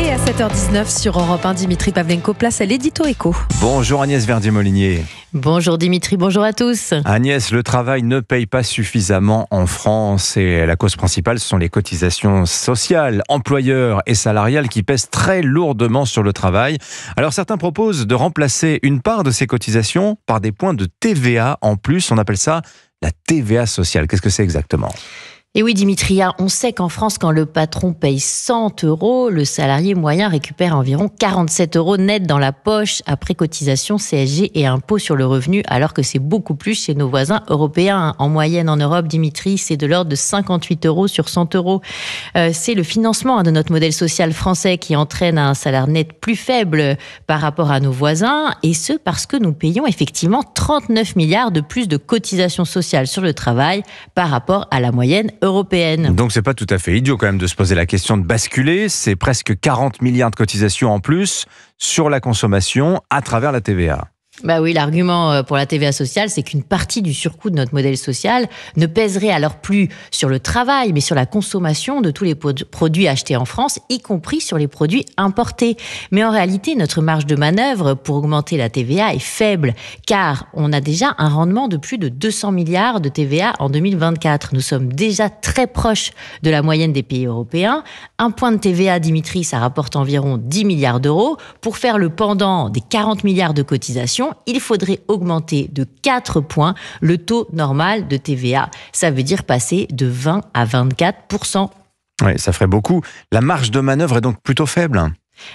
Et à 7h19 sur Europe 1, Dimitri Pavlenko, place à l'édito éco. Bonjour Agnès Verdier-Molinier. Bonjour Dimitri, bonjour à tous. Agnès, le travail ne paye pas suffisamment en France et la cause principale, ce sont les cotisations sociales, employeurs et salariales qui pèsent très lourdement sur le travail. Alors certains proposent de remplacer une part de ces cotisations par des points de TVA en plus. On appelle ça la TVA sociale. Qu'est-ce que c'est exactement ? Et oui Dimitri, on sait qu'en France, quand le patron paye 100 €, le salarié moyen récupère environ 47 € net dans la poche après cotisation, CSG et impôt sur le revenu, alors que c'est beaucoup plus chez nos voisins européens. En moyenne en Europe, Dimitri, c'est de l'ordre de 58 € sur 100 €. C'est le financement de notre modèle social français qui entraîne un salaire net plus faible par rapport à nos voisins, et ce parce que nous payons effectivement 39 milliards de plus de cotisations sociales sur le travail par rapport à la moyenne européenne. Donc c'est pas tout à fait idiot quand même de se poser la question de basculer. C'est presque 40 milliards de cotisations en plus sur la consommation à travers la TVA. Bah oui, l'argument pour la TVA sociale, c'est qu'une partie du surcoût de notre modèle social ne pèserait alors plus sur le travail, mais sur la consommation de tous les produits achetés en France, y compris sur les produits importés. Mais en réalité, notre marge de manœuvre pour augmenter la TVA est faible, car on a déjà un rendement de plus de 200 milliards de TVA en 2024. Nous sommes déjà très proches de la moyenne des pays européens. Un point de TVA, Dimitri, ça rapporte environ 10 milliards d'euros. Pour faire le pendant des 40 milliards de cotisations, il faudrait augmenter de 4 points le taux normal de TVA. Ça veut dire passer de 20 à 24%. Oui, ça ferait beaucoup. La marge de manœuvre est donc plutôt faible.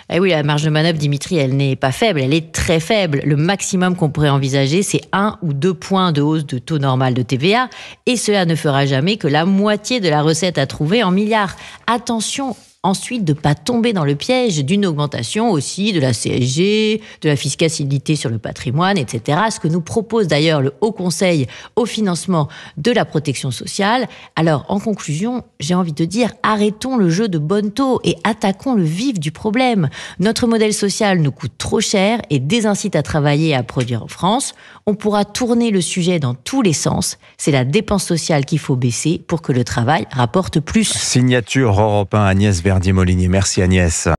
Eh oui, la marge de manœuvre, Dimitri, elle n'est pas faible, elle est très faible. Le maximum qu'on pourrait envisager, c'est 1 ou 2 points de hausse de taux normal de TVA, et cela ne fera jamais que la moitié de la recette à trouver en milliards. Attention ensuite de ne pas tomber dans le piège d'une augmentation aussi de la CSG, de la fiscalité sur le patrimoine, etc. Ce que nous propose d'ailleurs le Haut Conseil au financement de la protection sociale. Alors, en conclusion, j'ai envie de dire, arrêtons le jeu de bonneteau et attaquons le vif du problème. Notre modèle social nous coûte trop cher et désincite à travailler et à produire en France. On pourra tourner le sujet dans tous les sens. C'est la dépense sociale qu'il faut baisser pour que le travail rapporte plus. Signature Europe 1, Agnès Verdier-Molinier. Merci Agnès.